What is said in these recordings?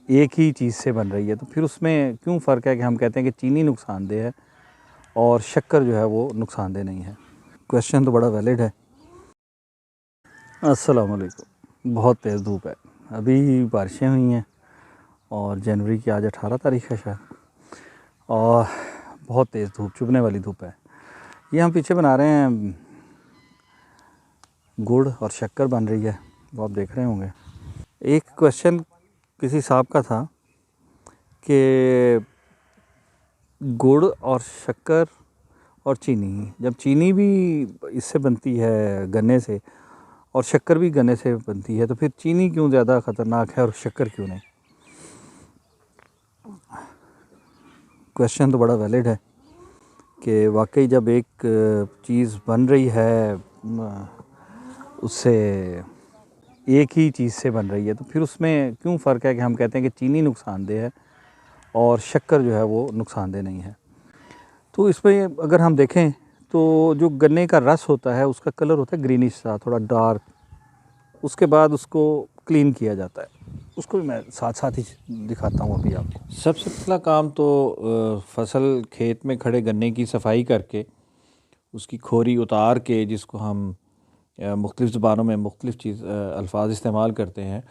एक ही चीज़ से बन रही है, तो फिर उसमें क्यों फ़र्क है कि हम कहते हैं कि चीनी नुकसानदेह है और शक्कर जो है वो नुकसानदेह नहीं है। क्वेश्चन तो बड़ा वैलिड है। अस्सलाम वालेकुम। बहुत तेज़ धूप है, अभी बारिशें हुई हैं और जनवरी की आज 18 तारीख़ है शायद, और बहुत तेज़ धूप, चुभने वाली धूप है। ये हम पीछे बना रहे हैं, गुड़ और शक्कर बन रही है, वो आप देख रहे होंगे। एक क्वेश्चन किसी साहब का था कि गुड़ और शक्कर और चीनी, जब चीनी भी इससे बनती है गन्ने से और शक्कर भी गन्ने से बनती है, तो फिर चीनी क्यों ज़्यादा ख़तरनाक है और शक्कर क्यों नहीं। क्वेश्चन तो बड़ा वैलिड है कि वाकई जब एक चीज़ बन रही है उससे एक ही चीज़ से बन रही है, तो फिर उसमें क्यों फ़र्क है कि हम कहते हैं कि चीनी नुकसानदेह है और शक्कर जो है वो नुकसानदेह नहीं है। तो इसमें अगर हम देखें तो जो गन्ने का रस होता है उसका कलर होता है ग्रीनिश सा, थोड़ा डार्क। उसके बाद उसको क्लीन किया जाता है, उसको भी मैं साथ साथ ही दिखाता हूँ अभी आपको। सबसे पहला काम तो फसल खेत में खड़े गन्ने की सफाई करके उसकी खोरी उतार के, जिसको हम मुख्तलिफ़ ज़ुबानों में मुख्तलिफ़ अल्फाज इस्तेमाल करते हैं,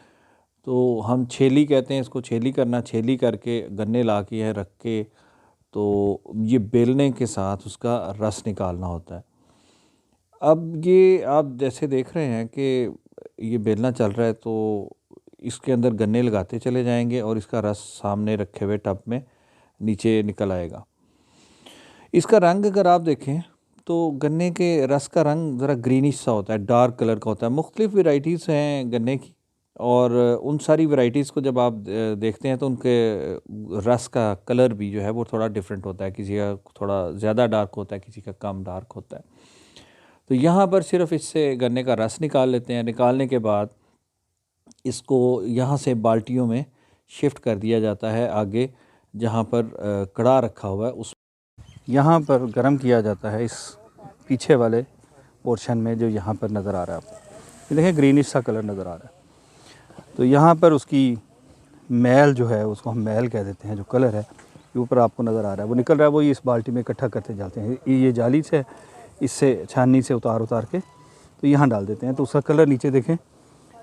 तो हम छेली कहते हैं इसको। छेली करना, छेली करके गन्ने ला के यहाँ रख के, तो ये बेलने के साथ उसका रस निकालना होता है। अब ये आप जैसे देख रहे हैं कि ये बेलना चल रहा है, तो इसके अंदर गन्ने लगाते चले जाएंगे और इसका रस सामने रखे हुए टब में नीचे निकल आएगा। इसका रंग अगर आप देखें तो गन्ने के रस का रंग ज़रा ग्रीनिश सा होता है, डार्क कलर का होता है। मुख्तलिफ़ वैरायटीज़ हैं गन्ने की, और उन सारी वैरायटीज़ को जब आप देखते हैं तो उनके रस का कलर भी जो है वो थोड़ा डिफरेंट होता है। किसी का थोड़ा ज़्यादा डार्क होता है, किसी का कम डार्क होता है। तो यहाँ पर सिर्फ इससे गन्ने का रस निकाल लेते हैं। निकालने के बाद इसको यहाँ से बाल्टियों में शिफ्ट कर दिया जाता है आगे, जहाँ पर कड़ा रखा हुआ है उस यहाँ पर गर्म किया जाता है, इस पीछे वाले पोर्शन में जो यहाँ पर नज़र आ रहा है आपको, ये देखें ग्रीनिश सा कलर नज़र आ रहा है। तो यहाँ पर उसकी मैल जो है, उसको हम मैल कह देते हैं, जो कलर है ये ऊपर आपको नज़र आ रहा है वो निकल रहा है, वो इस बाल्टी में इकट्ठा करते जाते हैं। ये जाली से, इससे छाननी से उतार के तो यहाँ डाल देते हैं, तो उसका कलर नीचे देखें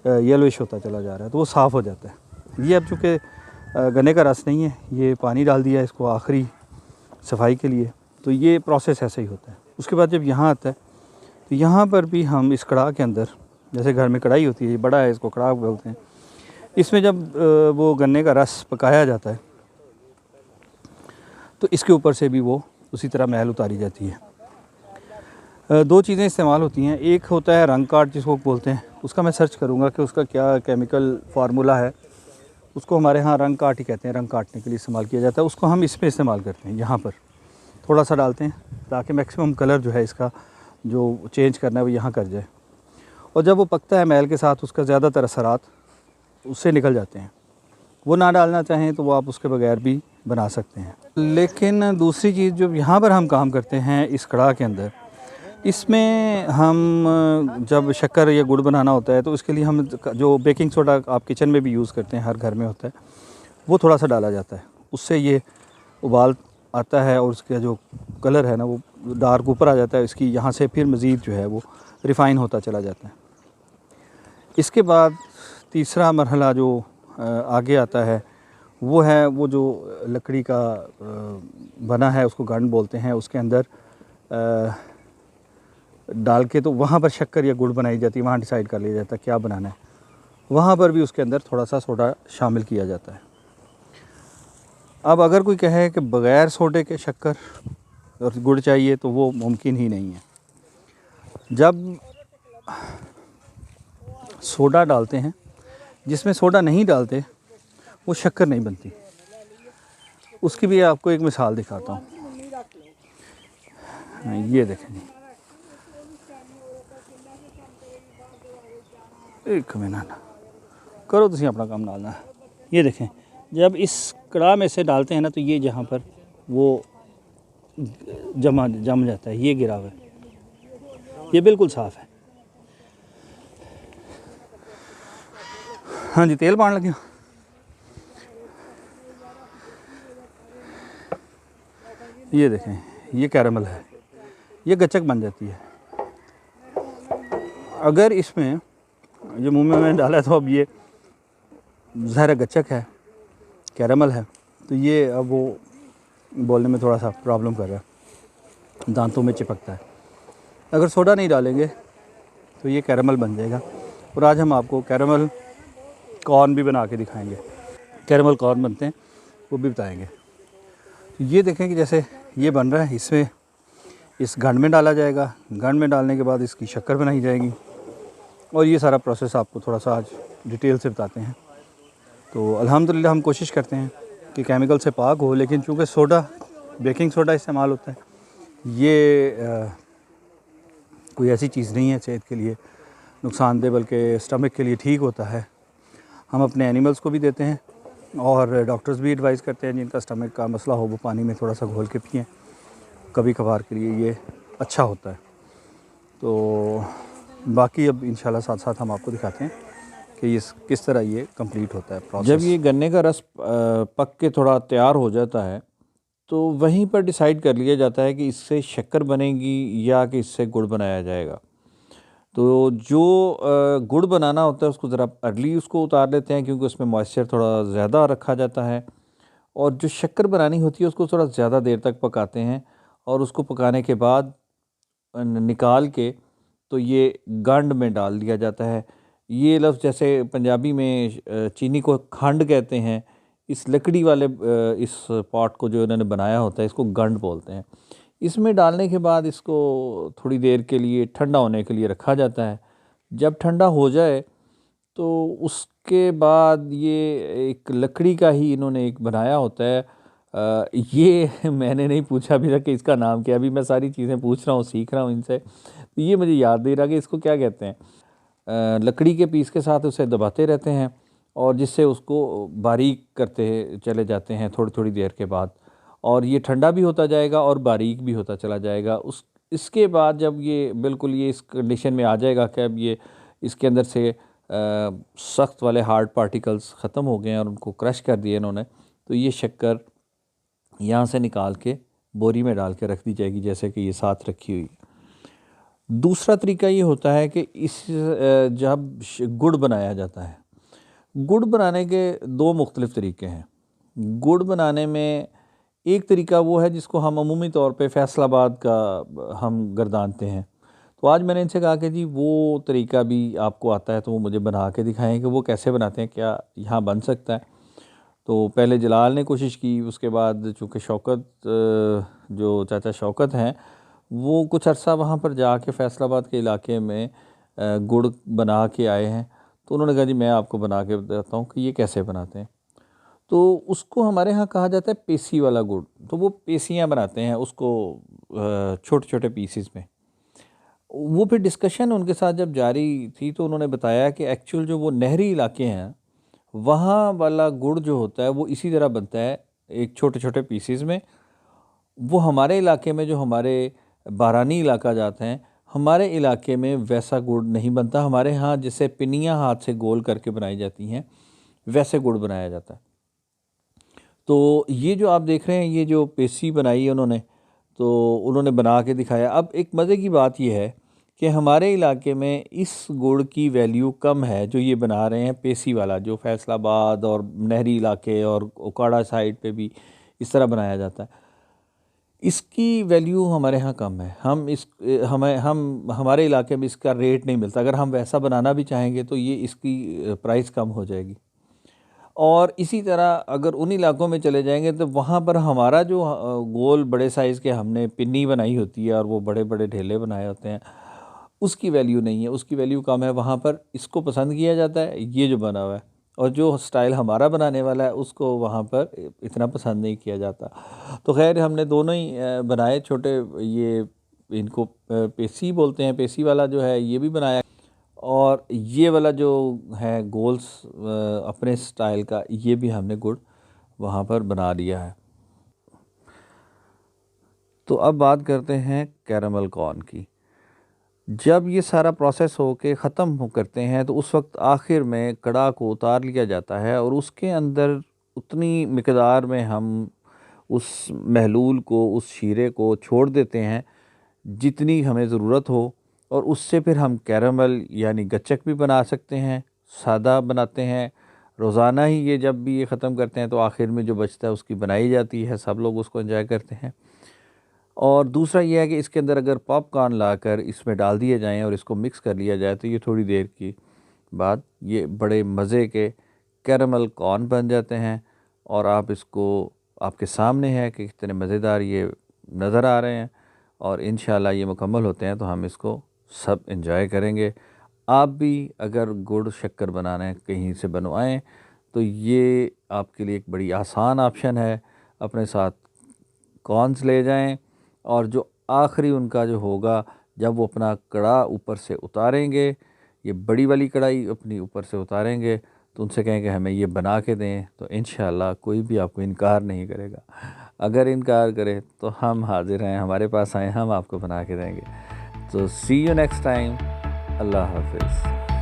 येलोइश होता चला जा रहा है, तो वो साफ़ हो जाता है। ये अब चूँकि गन्ने का रस नहीं है, ये पानी डाल दिया इसको आखिरी सफाई के लिए, तो ये प्रोसेस ऐसे ही होता है। उसके बाद जब यहाँ आता है तो यहाँ पर भी हम इस कढ़ा के अंदर, जैसे घर में कढ़ाई होती है, ये बड़ा है, इसको कढ़ा बोलते हैं। इसमें जब वो गन्ने का रस पकाया जाता है तो इसके ऊपर से भी वो उसी तरह मैल उतारी जाती है। दो चीज़ें इस्तेमाल होती हैं, एक होता है रंग काट जिसको बोलते हैं, उसका मैं सर्च करूँगा कि उसका क्या केमिकल फार्मूला है। उसको हमारे यहाँ रंग काट ही कहते हैं, रंग काटने के लिए इस्तेमाल किया जाता है। उसको हम इसमें इस्तेमाल करते हैं, यहाँ पर थोड़ा सा डालते हैं ताकि मैक्सिमम कलर जो है इसका जो चेंज करना है वो यहाँ कर जाए। और जब वो पकता है मैल के साथ, उसका ज़्यादातर असरात उससे निकल जाते हैं। वो ना डालना चाहें तो वो आप उसके बगैर भी बना सकते हैं। लेकिन दूसरी चीज़ जो यहाँ पर हम काम करते हैं इस कढ़ा के अंदर, इसमें हम जब शक्कर या गुड़ बनाना होता है तो इसके लिए हम जो बेकिंग सोडा आप किचन में भी यूज़ करते हैं, हर घर में होता है, वो थोड़ा सा डाला जाता है। उससे ये उबाल आता है और उसका जो कलर है ना वो डार्क ऊपर आ जाता है इसकी, यहाँ से फिर मज़ीद जो है वो रिफ़ाइन होता चला जाता है। इसके बाद तीसरा मरहला जो आगे आता है वो है वो जो लकड़ी का बना है, उसको गंड बोलते हैं, उसके अंदर डाल के तो वहाँ पर शक्कर या गुड़ बनाई जाती है। वहाँ डिसाइड कर लिया जाता है क्या बनाना है, वहाँ पर भी उसके अंदर थोड़ा सा सोडा शामिल किया जाता है। अब अगर कोई कहे कि बग़ैर सोडे के शक्कर और गुड़ चाहिए तो वो मुमकिन ही नहीं है। जब सोडा डालते हैं, जिसमें सोडा नहीं डालते वो शक्कर नहीं बनती। उसकी भी आपको एक मिसाल दिखाता हूँ। ये देखें जी, एक मिनट करो तुम अपना काम डालना। ये देखें, जब इस कढ़ा में से डालते हैं ना तो ये जहाँ पर वो जम जाता है, ये गिरा हुआ है, ये बिल्कुल साफ़ है। हाँ जी, तेल पान लगे ये देखें, ये कैरमल है, ये गच्चक बन जाती है। अगर इसमें जो मुंह में मैंने डाला तो अब ये ज़ाहिर गच्चक है, कैरमल है, तो ये अब वो बोलने में थोड़ा सा प्रॉब्लम कर रहा है, दांतों में चिपकता है। अगर सोडा नहीं डालेंगे तो ये कैरमल बन जाएगा। और आज हम आपको कैरमल कॉर्न भी बना के दिखाएंगे, कैरमल कॉर्न बनते हैं वो भी बताएंगे। तो ये देखें कि जैसे ये बन रहा है, इसमें इस गंड में डाला जाएगा, गंड में डालने के बाद इसकी शक्कर बनाई जाएगी, और ये सारा प्रोसेस आपको थोड़ा सा आज डिटेल से बताते हैं। तो अल्हम्दुलिल्लाह हम कोशिश करते हैं कि केमिकल से पाक हो, लेकिन चूँकि सोडा, बेकिंग सोडा इस्तेमाल होता है, ये कोई ऐसी चीज़ नहीं है सेहत के लिए नुकसानदेह, बल्कि स्टमक के लिए ठीक होता है। हम अपने एनिमल्स को भी देते हैं, और डॉक्टर्स भी एडवाइस करते हैं जिनका स्टमक का मसला हो वो पानी में थोड़ा सा घोल के पिएँ, कभी कभार के लिए ये अच्छा होता है। तो बाकी अब इंशाल्लाह साथ साथ हम आपको दिखाते हैं कि ये किस तरह ये कंप्लीट होता है प्रोसेस। जब ये गन्ने का रस पक के थोड़ा तैयार हो जाता है तो वहीं पर डिसाइड कर लिया जाता है कि इससे शक्कर बनेगी या कि इससे गुड़ बनाया जाएगा। तो जो गुड़ बनाना होता है उसको ज़रा अर्ली उसको उतार लेते हैं, क्योंकि उसमें मॉइस्चर थोड़ा ज़्यादा रखा जाता है। और जो शक्कर बनानी होती है उसको थोड़ा ज़्यादा देर तक पकाते हैं, और उसको पकाने के बाद निकाल के तो ये गंड में डाल दिया जाता है। ये लफ्ज़ जैसे पंजाबी में चीनी को खंड कहते हैं, इस लकड़ी वाले इस पॉट को जो इन्होंने बनाया होता है इसको गंड बोलते हैं। इसमें डालने के बाद इसको थोड़ी देर के लिए ठंडा होने के लिए रखा जाता है। जब ठंडा हो जाए तो उसके बाद ये एक लकड़ी का ही इन्होंने एक बनाया होता है। ये मैंने नहीं पूछा अभी तक कि इसका नाम क्या है, अभी मैं सारी चीज़ें पूछ रहा हूँ, सीख रहा हूँ इनसे। तो ये मुझे याद नहीं रहा कि इसको क्या कहते हैं। लकड़ी के पीस के साथ उसे दबाते रहते हैं, और जिससे उसको बारीक करते चले जाते हैं थोड़ी थोड़ी देर के बाद, और ये ठंडा भी होता जाएगा और बारीक भी होता चला जाएगा। इसके बाद जब ये बिल्कुल ये इस कंडीशन में आ जाएगा कि अब ये इसके अंदर से सख्त वाले हार्ड पार्टिकल्स ख़त्म हो गए हैं और उनको क्रश कर दिए इन्होंने, तो ये शक्कर यहाँ से निकाल के बोरी में डाल के रख दी जाएगी, जैसे कि ये साथ रखी हुई है। दूसरा तरीका ये होता है कि जब गुड़ बनाया जाता है, गुड़ बनाने के दो मुख्तलिफ़ तरीके हैं। गुड़ बनाने में एक तरीका वो है जिसको हम अमूमी तौर पे फैसलाबाद का हम गर्दानते हैं। तो आज मैंने इनसे कहा कि जी वो तरीका भी आपको आता है तो वो मुझे बना के दिखाएं कि वो कैसे बनाते हैं, क्या यहाँ बन सकता है। तो पहले जलाल ने कोशिश की, उसके बाद चूँकि शौकत जो चाचा शौकत हैं वो कुछ अर्सा वहाँ पर जाके फैसलाबाद के इलाके में गुड़ बना के आए हैं, तो उन्होंने कहा जी मैं आपको बना के बताता हूँ कि ये कैसे बनाते हैं। तो उसको हमारे यहाँ कहा जाता है पेसी वाला गुड़। तो वो पेसियाँ बनाते हैं उसको छोटे छोटे पीसेस में। वो फिर डिस्कशन उनके साथ जब जारी थी तो उन्होंने बताया कि एक्चुअल जो वो नहरी इलाके हैं वहाँ वाला गुड़ जो होता है वो इसी तरह बनता है, एक छोटे छोटे पीसेस में। वो हमारे इलाके में जो हमारे बारानी इलाका जाते हैं, हमारे इलाके में वैसा गुड़ नहीं बनता। हमारे यहाँ जैसे पिनियाँ हाथ से गोल करके बनाई जाती हैं वैसे गुड़ बनाया जाता है। तो ये जो आप देख रहे हैं ये जो पेसी बनाई है उन्होंने, तो उन्होंने बना के दिखाया। अब एक मज़े की बात ये है कि हमारे इलाके में इस गुड़ की वैल्यू कम है जो ये बना रहे हैं पेसी वाला, जो फैसलाबाद और नहरी इलाके और ओकाड़ा साइड पे भी इस तरह बनाया जाता है। इसकी वैल्यू हमारे यहाँ कम है। हम हमारे इलाके में इसका रेट नहीं मिलता। अगर हम वैसा बनाना भी चाहेंगे तो ये इसकी प्राइस कम हो जाएगी। और इसी तरह अगर उन इलाकों में चले जाएंगे तो वहाँ पर हमारा जो गोल बड़े साइज़ के हमने पिन्नी बनाई होती है और वो बड़े बड़े ढेले बनाए होते हैं, उसकी वैल्यू नहीं है, उसकी वैल्यू कम है। वहाँ पर इसको पसंद किया जाता है ये जो बना हुआ है, और जो स्टाइल हमारा बनाने वाला है उसको वहाँ पर इतना पसंद नहीं किया जाता। तो खैर हमने दोनों ही बनाए छोटे, ये इनको पेसी बोलते हैं, पेसी वाला जो है ये भी बनाया, और ये वाला जो है गोल्स अपने स्टाइल का ये भी हमने गुड़ वहाँ पर बना लिया है। तो अब बात करते हैं कैरमल कॉर्न की। जब ये सारा प्रोसेस हो के ख़त्म करते हैं तो उस वक्त आखिर में कड़ा को उतार लिया जाता है, और उसके अंदर उतनी मिकदार में हम उस महलूल को, उस शीरे को छोड़ देते हैं जितनी हमें ज़रूरत हो, और उससे फिर हम कैरामल यानी गच्चक भी बना सकते हैं, सादा बनाते हैं। रोज़ाना ही ये जब भी ये ख़त्म करते हैं तो आखिर में जो बचता है उसकी बनाई जाती है, सब लोग उसको एंजॉय करते हैं। और दूसरा ये है कि इसके अंदर अगर पॉपकॉर्न लाकर इसमें डाल दिए जाएं और इसको मिक्स कर लिया जाए तो ये थोड़ी देर की बाद ये बड़े मज़े के कैरामल कॉर्न बन जाते हैं। और आप इसको, आपके सामने है कि कितने मज़ेदार ये नज़र आ रहे हैं, और इंशाल्लाह ये मुकम्मल होते हैं तो हम इसको सब एंजॉय करेंगे। आप भी अगर गुड़ शक्कर बनाना है कहीं से बनवाएं तो ये आपके लिए एक बड़ी आसान ऑप्शन है। अपने साथ कॉर्न्स ले जाएं, और जो आखिरी उनका जो होगा जब वो अपना कड़ा ऊपर से उतारेंगे, ये बड़ी वाली कढ़ाई अपनी ऊपर से उतारेंगे, तो उनसे कहें कि हमें ये बना के दें, तो इंशाल्लाह कोई भी आपको इनकार नहीं करेगा। अगर इनकार करे तो हम हाजिर हैं, हमारे पास आएँ, हम आपको बना के देंगे। तो सी यू नेक्स्ट टाइम। अल्लाह हाफिज़।